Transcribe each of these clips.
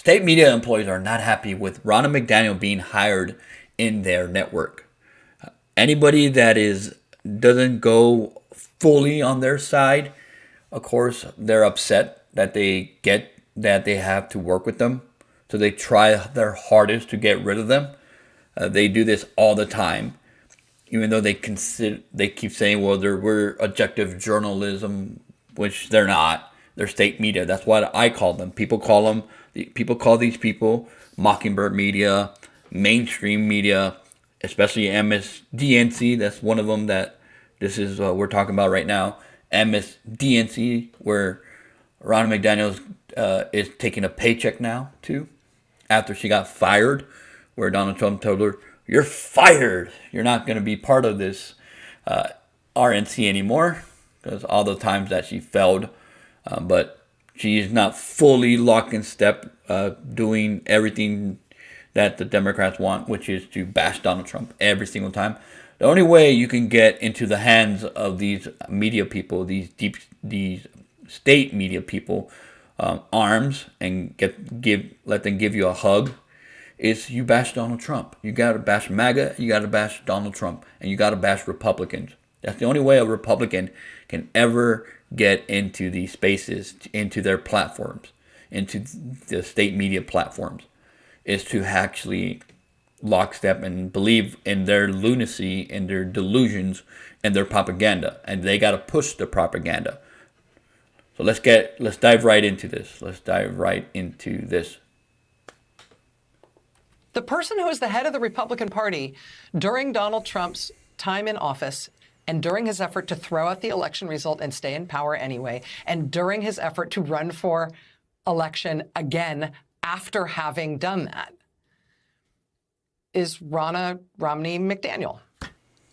State media employees are not happy with Ronna McDaniel being hired in their network. Anybody that doesn't go fully on their side, of course, they're upset that they have to work with them. So they try their hardest to get rid of them. They do this all the time, even though they keep saying, well, we're objective journalism, which they're not. They're state media. That's what I call them. People call these people Mockingbird media, mainstream media, especially MSDNC. That's one of them that this is we're talking about right now. MSDNC, where Ronna McDaniels is taking a paycheck now too, after she got fired, where Donald Trump told her, "You're fired. You're not going to be part of this RNC anymore," because all the times that she failed, but she's not fully locked in step, doing everything that the Democrats want, which is to bash Donald Trump every single time. The only way you can get into the hands of these media people, these state media people, arms, and let them give you a hug, is you bash Donald Trump. You got to bash MAGA, you got to bash Donald Trump, and you got to bash Republicans. That's the only way a Republican can ever get into these spaces, into their platforms, into the state media platforms, is to actually lockstep and believe in their lunacy, in their delusions, and their propaganda. And they got to push the propaganda. So let's dive right into this. The person who is the head of the Republican Party during Donald Trump's time in office, and during his effort to throw out the election result and stay in power anyway, and during his effort to run for election again after having done that, is Ronna Romney McDaniel.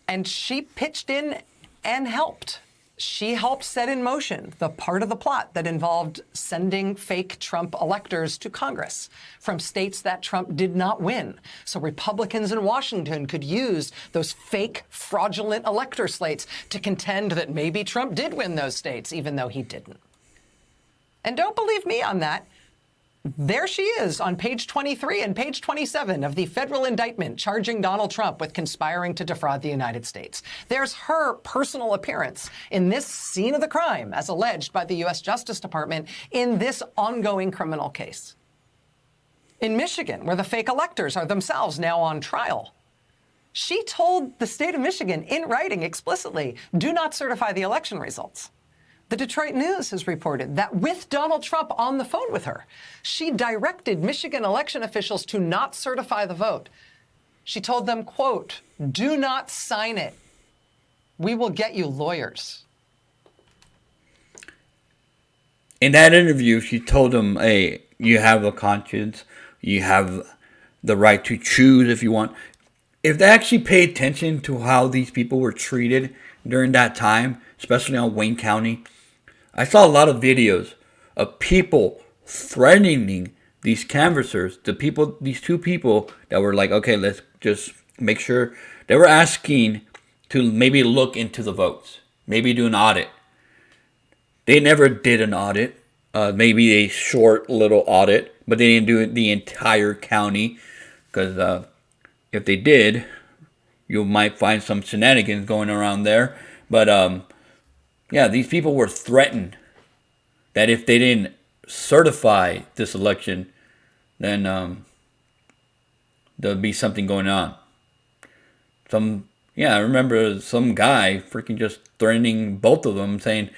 And she pitched in and helped. She helped set in motion the part of the plot that involved sending fake Trump electors to Congress from states that Trump did not win. So Republicans in Washington could use those fake, fraudulent elector slates to contend that maybe Trump did win those states, even though he didn't. And don't believe me on that. There she is on page 23 and page 27 of the federal indictment charging Donald Trump with conspiring to defraud the United States. There's her personal appearance in this scene of the crime, as alleged by the U.S. Justice Department in this ongoing criminal case. In Michigan, where the fake electors are themselves now on trial, she told the state of Michigan in writing explicitly, do not certify the election results. The Detroit News has reported that with Donald Trump on the phone with her, she directed Michigan election officials to not certify the vote. She told them, quote, do not sign it. We will get you lawyers. In that interview, she told them, hey, you have a conscience. You have the right to choose if you want. If they actually pay attention to how these people were treated during that time, especially on Wayne County, I saw a lot of videos of people threatening these canvassers, these two people that were like, okay, let's just make sure. They were asking to maybe look into the votes, maybe do an audit. They never did an audit, maybe a short little audit, but they didn't do it the entire county, because if they did, you might find some shenanigans going around there. But yeah, these people were threatened that if they didn't certify this election, then there'll be something going on. I remember some guy freaking just threatening both of them, saying,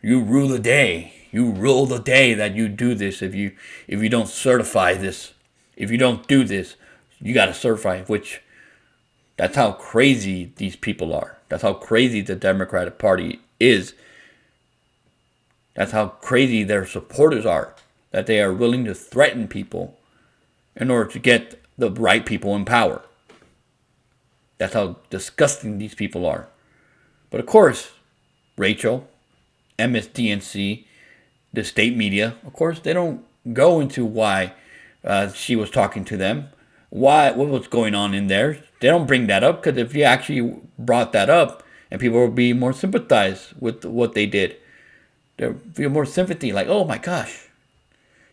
"You rule the day. You rule the day that you do this. If you don't certify this, if you don't do this, you got to certify." Which, that's how crazy these people are. That's how crazy the Democratic Party is. That's how crazy their supporters are, that they are willing to threaten people in order to get the right people in power. That's how disgusting these people are. But of course, Rachel, MSDNC, the state media, of course, they don't go into why she was talking to them, what was going on in there. They don't bring that up, because if you actually brought that up, and people will be more sympathized with what they did. They'll feel more sympathy, like, oh my gosh,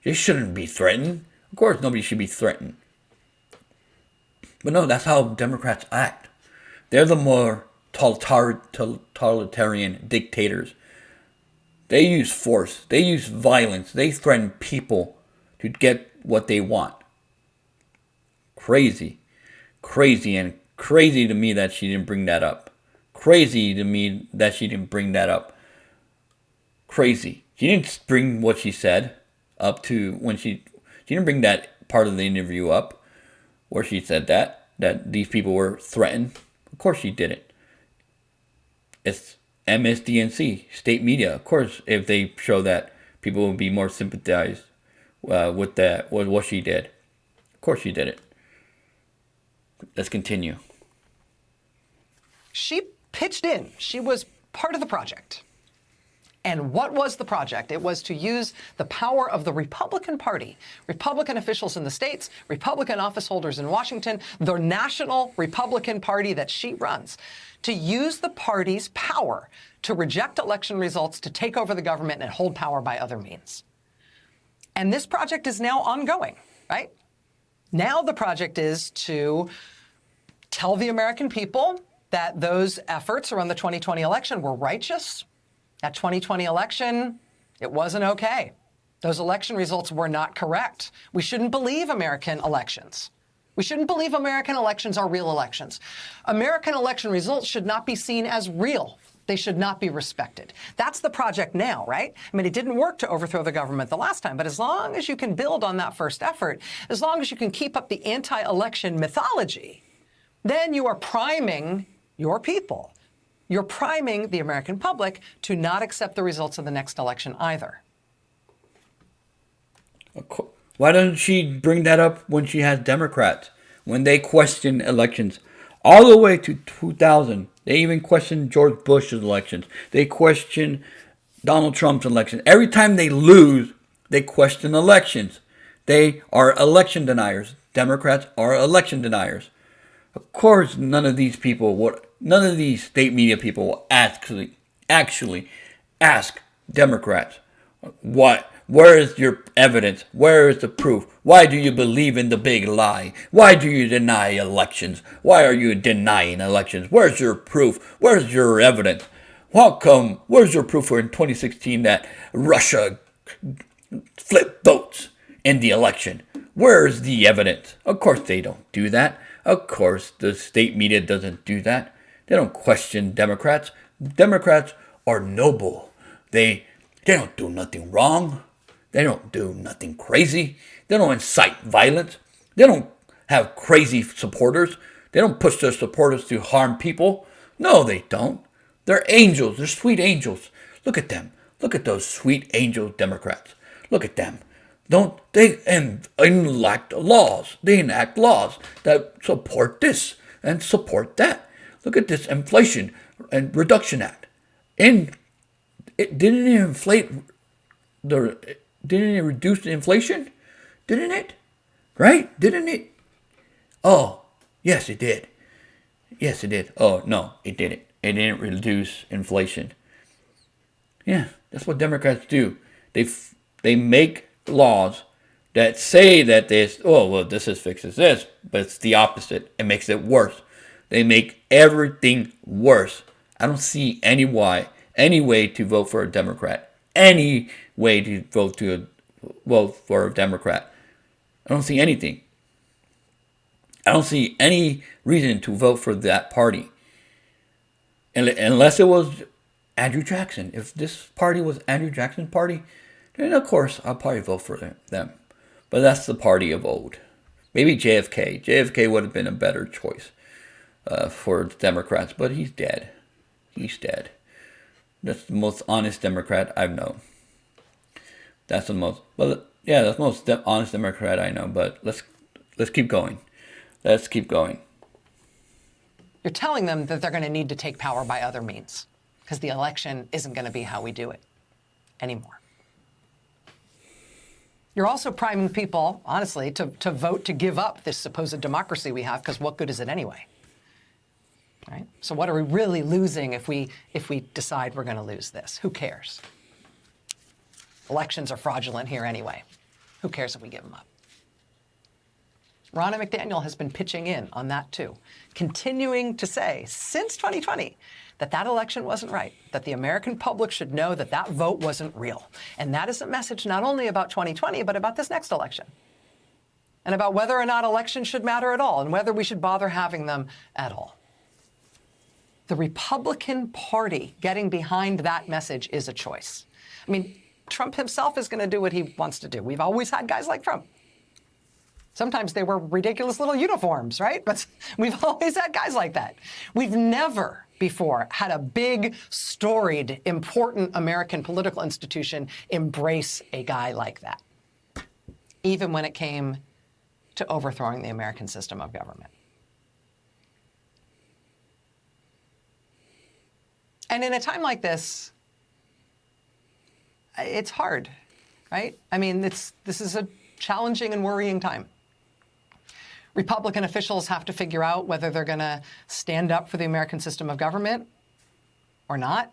they shouldn't be threatened. Of course, nobody should be threatened. But no, that's how Democrats act. They're the more totalitarian dictators. They use force. They use violence. They threaten people to get what they want. Crazy. Crazy, and crazy to me that she didn't bring that up. Crazy to me that she didn't bring that up. Crazy. She didn't bring what she said up to when she didn't bring that part of the interview up where she said that these people were threatened. Of course she didn't. It's MSDNC, state media. Of course, if they show that, people will be more sympathized with what she did. Of course she did it. Let's continue. She pitched in. She was part of the project. And what was the project? It was to use the power of the Republican Party, Republican officials in the states, Republican office holders in Washington, the national Republican Party that she runs, to use the party's power to reject election results, to take over the government and hold power by other means. And this project is now ongoing, right? Now the project is to tell the American people that those efforts around the 2020 election were righteous. That 2020 election, it wasn't okay. Those election results were not correct. We shouldn't believe American elections. We shouldn't believe American elections are real elections. American election results should not be seen as real. They should not be respected. That's the project now, right? I mean, it didn't work to overthrow the government the last time, but as long as you can build on that first effort, as long as you can keep up the anti-election mythology, then you are priming your people. You're priming the American public to not accept the results of the next election either. Why doesn't she bring that up when she has Democrats? When they question elections all the way to 2000. They even questioned George Bush's elections. They question Donald Trump's election. Every time they lose, they question elections. They are election deniers. Democrats are election deniers. Of course, none of these state media people will actually ask Democrats, where is your evidence? Where is the proof? Why do you believe in the big lie? Why do you deny elections? Why are you denying elections? Where's your proof? Where's your evidence? Where's your proof for in 2016 that Russia flipped votes in the election? Where's the evidence? Of course they don't do that. Of course the state media doesn't do that. They don't question Democrats. Democrats are noble. They don't do nothing wrong. They don't do nothing crazy. They don't incite violence. They don't have crazy supporters. They don't push their supporters to harm people. No, they don't. They're angels. They're sweet angels. Look at them. Look at those sweet angel Democrats. Look at them. They enact laws. They enact laws that support this and support that. Look at this Inflation and Reduction Act. And it didn't it reduce the inflation? Didn't it? Right? Didn't it? Oh, yes, it did. Yes, it did. Oh, no, it didn't. It didn't reduce inflation. Yeah, that's what Democrats do. They make laws that say that this fixes this, but it's the opposite. It makes it worse. They make everything worse. I don't see any way to vote for a Democrat. Any way to vote for a Democrat. I don't see anything. I don't see any reason to vote for that party. Unless it was Andrew Jackson. If this party was Andrew Jackson's party, then of course I'll probably vote for them. But that's the party of old. Maybe JFK. JFK would have been a better choice for Democrats, but he's dead. He's dead. That's the most honest Democrat I've known. That's the most honest Democrat I know. But let's keep going. Let's keep going. You're telling them that they're going to need to take power by other means because the election isn't going to be how we do it anymore. You're also priming people, honestly, to vote to give up this supposed democracy we have, because what good is it anyway? Right? So what are we really losing if we decide we're going to lose this? Who cares? Elections are fraudulent here anyway. Who cares if we give them up? Ronna McDaniel has been pitching in on that too, continuing to say since 2020 that that election wasn't right, that the American public should know that that vote wasn't real. And that is a message not only about 2020, but about this next election. And about whether or not elections should matter at all and whether we should bother having them at all. The Republican Party getting behind that message is a choice. I mean, Trump himself is going to do what he wants to do. We've always had guys like Trump. Sometimes they wear ridiculous little uniforms, right? But we've always had guys like that. We've never before had a big, storied, important American political institution embrace a guy like that, even when it came to overthrowing the American system of government. And in a time like this, it's hard, right? I mean, this is a challenging and worrying time. Republican officials have to figure out whether they're going to stand up for the American system of government or not.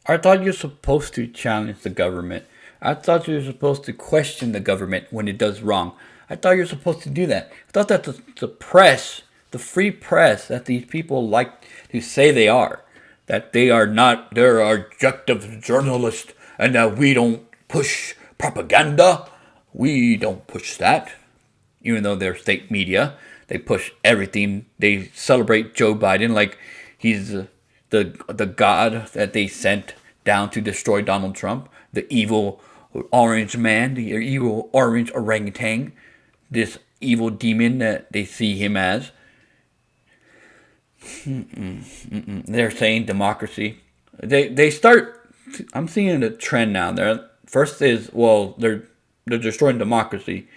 I thought you're supposed to challenge the government. I thought you were supposed to question the government when it does wrong. I thought you were supposed to do that. I thought that the press, the free press that these people like to say they are, that they are not, they're objective journalists and that we don't push propaganda. We don't push that. Even though they're state media, they push everything. They celebrate Joe Biden like he's the god that they sent down to destroy Donald Trump, the evil orange man, the evil orange orangutan, this evil demon that they see him as. They're saying democracy. They start. I'm seeing a trend now. There first is they're destroying democracy.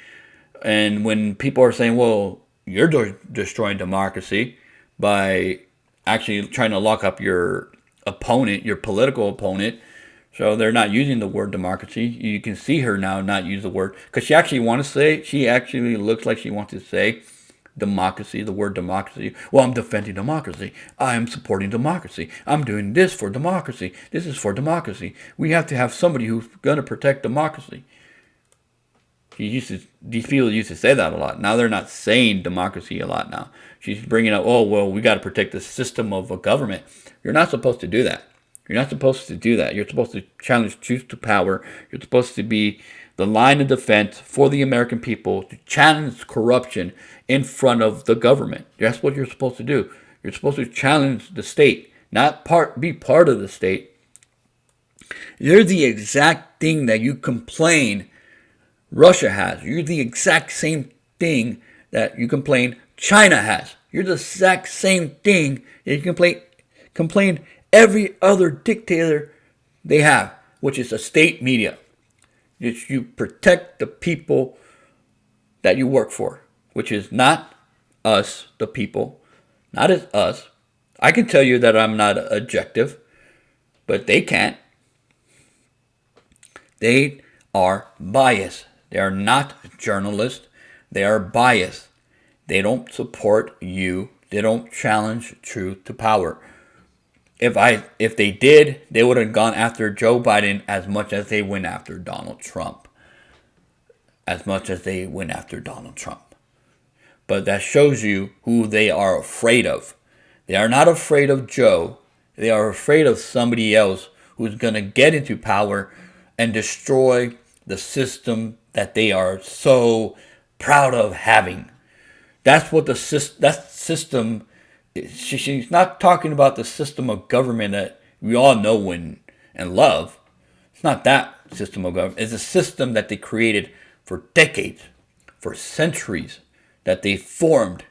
And when people are saying, well, you're destroying democracy by actually trying to lock up your opponent, your political opponent. So they're not using the word democracy. You can see her now not use the word. Because she actually looks like she wants to say democracy, the word democracy. Well, I'm defending democracy. I'm supporting democracy. I'm doing this for democracy. This is for democracy. We have to have somebody who's going to protect democracy. These people used to say that a lot. Now they're not saying democracy a lot now. She's bringing up, we got to protect the system of a government. You're not supposed to do that. You're not supposed to do that. You're supposed to challenge truth to power. You're supposed to be the line of defense for the American people to challenge corruption in front of the government. That's what you're supposed to do. You're supposed to challenge the state, not be part of the state. You're the exact thing that you complain Russia has. You're the exact same thing that you complain China has. You're the exact same thing that you complain every other dictator they have, which is the state media. You protect the people that you work for, which is not us, the people, not as us. I can tell you that I'm not objective, but they can't. They are biased. They are not journalists. They are biased. They don't support you. They don't challenge truth to power. If they did, they would have gone after Joe Biden as much as they went after Donald Trump. But that shows you who they are afraid of. They are not afraid of Joe. They are afraid of somebody else who's going to get into power and destroy the system that they are so proud of having. That's what that system. She's not talking about the system of government that we all know and love. It's not that system of government. It's a system that they created for decades, for centuries, that they formed.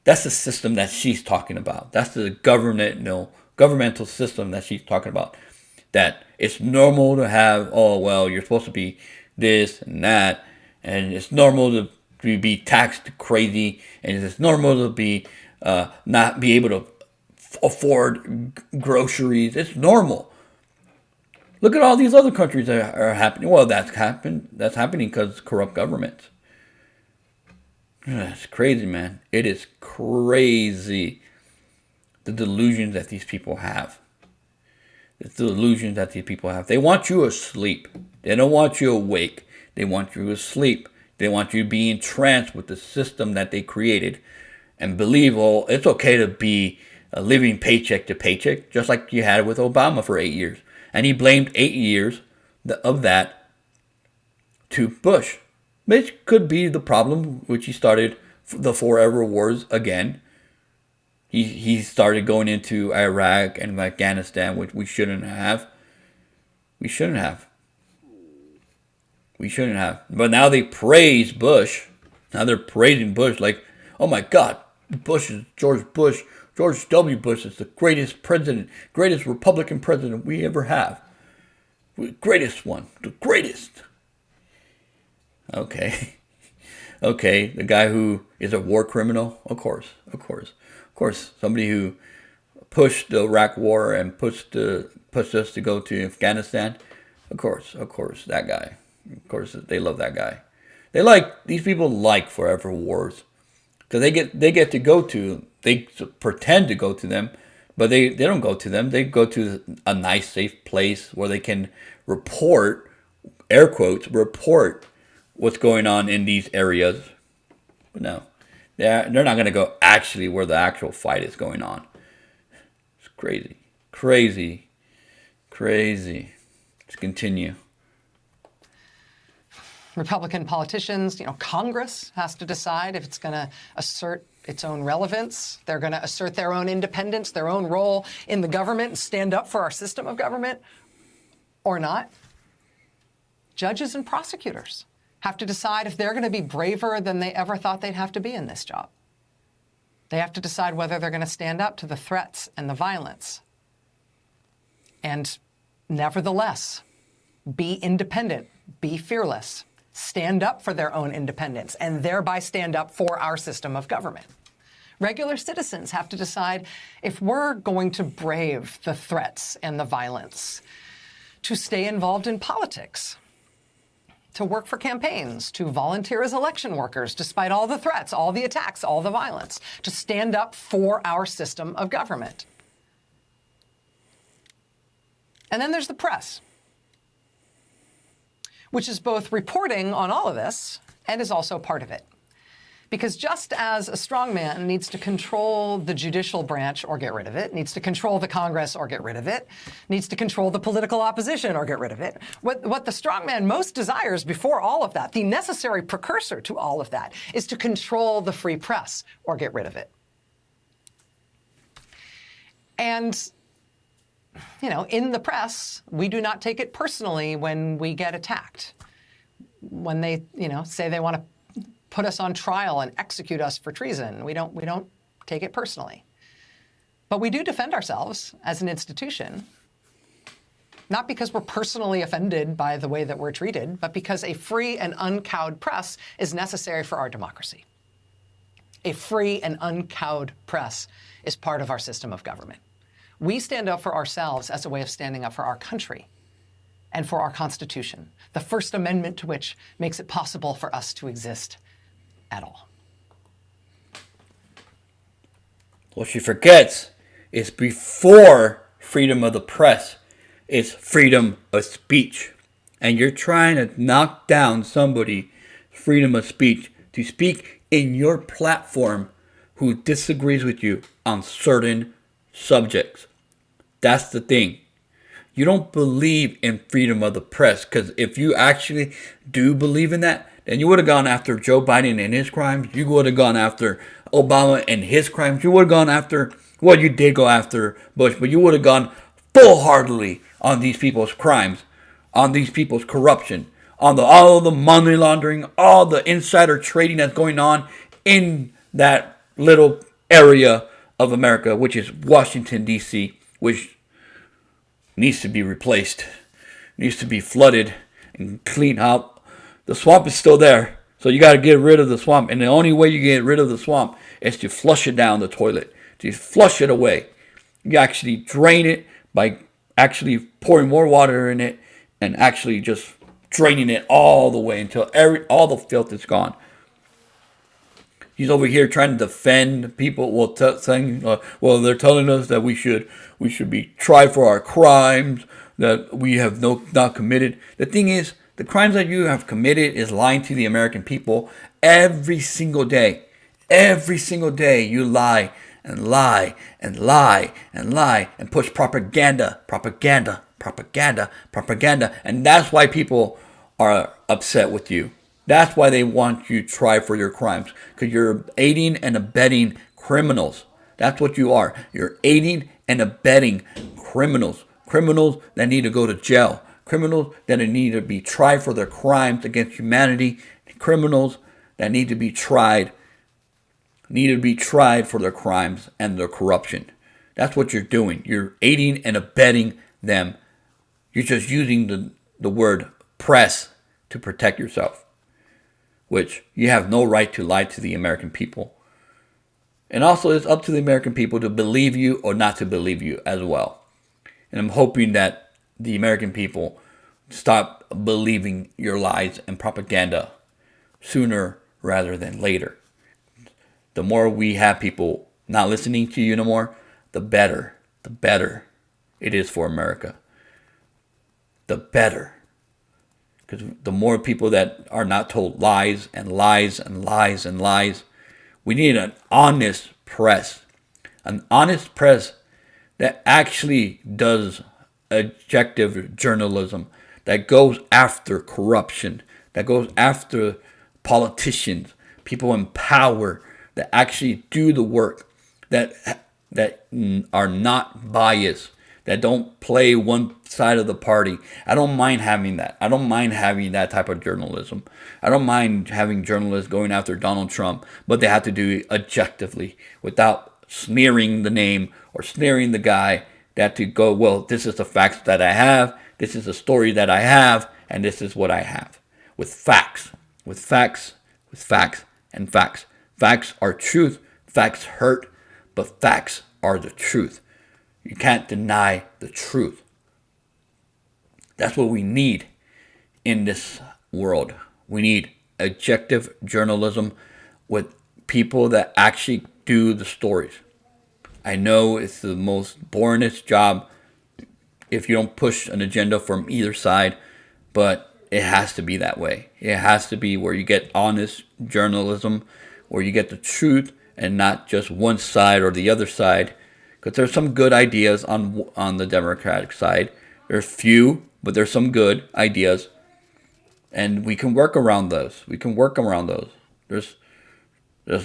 That's the system that she's talking about. That's the governmental system that she's talking about. That it's normal to have, you're supposed to be this and that, and it's normal to be taxed crazy, and it's normal to be not be able to afford groceries. It's normal. Look at all these other countries that are happening. Well, that's happening because of corrupt governments. It's crazy, man. It is crazy. The delusions that these people have. They want you asleep. They don't want you awake. They want you asleep. They want you to be entranced with the system that they created and believe, oh, it's okay to be living paycheck to paycheck, just like you had with Obama for 8 years. And he blamed 8 years of that to Bush, which could be the problem, which he started the forever wars again. He started going into Iraq and Afghanistan, which we shouldn't have. We shouldn't have. We shouldn't have. But now they praise Bush. Now they're praising Bush like, oh my God, George W. Bush is the greatest president, greatest Republican president we ever have. Greatest one, the greatest. Okay. Okay, the guy who is a war criminal, of course. Somebody who pushed the Iraq war and pushed us to go to Afghanistan. Of course, that guy. Of course, they love that guy. These people like forever wars. Because they get to go to, they pretend to go to them, but they don't go to them. They go to a nice, safe place where they can report, air quotes, report what's going on in these areas. But no, they're not going to go actually where the actual fight is going on. It's crazy. Let's continue. Republican politicians, Congress has to decide if it's going to assert its own relevance. They're going to assert their own independence, their own role in the government, and stand up for our system of government or not. Judges and prosecutors have to decide if they're going to be braver than they ever thought they'd have to be in this job. They have to decide whether they're going to stand up to the threats and the violence. And nevertheless, be independent, be fearless, stand up for their own independence, and thereby stand up for our system of government. Regular citizens have to decide if we're going to brave the threats and the violence, to stay involved in politics, to work for campaigns, to volunteer as election workers, despite all the threats, all the attacks, all the violence, to stand up for our system of government. And then there's the press, which is both reporting on all of this and is also part of it. Because just as a strongman needs to control the judicial branch or get rid of it, needs to control the Congress or get rid of it, needs to control the political opposition or get rid of it, what the strongman most desires before all of that, the necessary precursor to all of that, is to control the free press or get rid of it. And in the press, we do not take it personally when we get attacked. When they, say they want to put us on trial and execute us for treason, we don't take it personally. But we do defend ourselves as an institution, not because we're personally offended by the way that we're treated, but because a free and uncowed press is necessary for our democracy. A free and uncowed press is part of our system of government. We stand up for ourselves as a way of standing up for our country and for our Constitution, the First Amendment to which makes it possible for us to exist at all. What she forgets is before freedom of the press, it's freedom of speech. And you're trying to knock down somebody's freedom of speech to speak in your platform who disagrees with you on certain subjects. That's the thing. You don't believe in freedom of the press, because if you actually do believe in that, then you would have gone after Joe Biden and his crimes. You would have gone after Obama and his crimes. You would have gone after, well, you did go after Bush, but you would have gone full-heartedly on these people's crimes, on these people's corruption, on all the money laundering, all the insider trading that's going on in that little area of America, which is Washington, D.C., which needs to be replaced, needs to be flooded and cleaned out. The swamp is still there, so you got to get rid of the swamp. And the only way you get rid of the swamp is to flush it down the toilet, to flush it away. You actually drain it by actually pouring more water in it and actually just draining it all the way until all the filth is gone. He's over here trying to defend people. Saying, they're telling us that we should be tried for our crimes that we have not committed. The thing is, The crimes that you have committed is lying to the American people every single day. Every single day you lie and lie and lie and lie and push propaganda, propaganda, propaganda, propaganda. And that's why people are upset with you. That's why they want you tried for your crimes. Because you're aiding and abetting criminals. That's what you are. You're aiding and abetting criminals. Criminals that need to go to jail. Criminals that need to be tried for their crimes against humanity. Criminals that need to be tried for their crimes and their corruption. That's what you're doing. You're aiding and abetting them. You're just using the word press to protect yourself, which you have no right to lie to the American people. And also, it's up to the American people to believe you or not to believe you as well. And I'm hoping that the American people stop believing your lies and propaganda sooner rather than later. The more we have people not listening to you no more, the better it is for America. The better. Because the more people that are not told lies and lies and lies and lies, we need an honest press. An honest press that actually does objective journalism, that goes after corruption, that goes after politicians, people in power, that actually do the work, that are not biased, that don't play one side of the party. I don't mind having that. I don't mind having that type of journalism. I don't mind having journalists going after Donald Trump, but they have to do it objectively without smearing the name or smearing the guy. They have to go, well, this is the facts that I have, this is the story that I have, and this is what I have. With facts, with facts, with facts, and facts. Facts are truth. Facts hurt, but facts are the truth. You can't deny the truth. That's what we need in this world. We need objective journalism with people that actually do the stories. I know it's the most boringest job if you don't push an agenda from either side, but it has to be that way. It has to be where you get honest journalism, where you get the truth and not just one side or the other side. Because there's some good ideas on the Democratic side. There's few, but there's some good ideas. And we can work around those. There's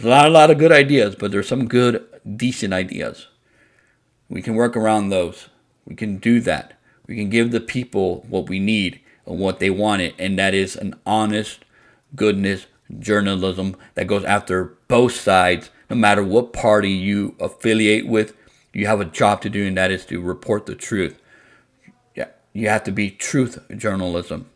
not a lot of good ideas, but there's some good, decent ideas. We can work around those. We can do that. We can give the people what we need and what they wanted, and that is an honest, goodness journalism that goes after both sides. No matter what party you affiliate with, you have a job to do, and that is to report the truth. Yeah, you have to be truth journalism.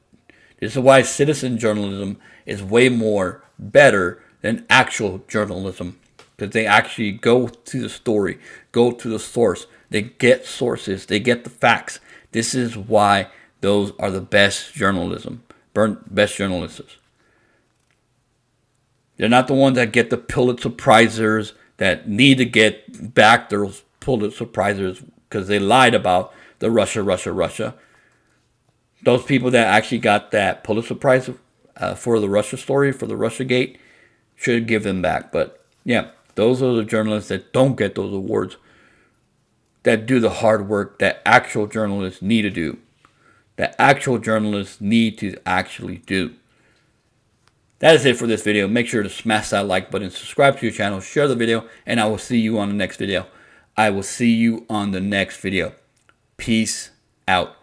This is why citizen journalism is way more better than actual journalism, because they actually go to the story, go to the source. They get sources, they get the facts. This is why those are the best journalism, best journalists. They're not the ones that get the Pulitzer Prizes, that need to get back their Pulitzer Prizes because they lied about the Russia. Those people that actually got that Pulitzer Prize for the Russia story, for the Russia Gate, should give them back. But yeah, those are the journalists that don't get those awards, that do the hard work that actual journalists need to do, that actual journalists need to actually do. That is it for this video. Make sure to smash that like button, subscribe to your channel, share the video, and I will see you on the next video. Peace out.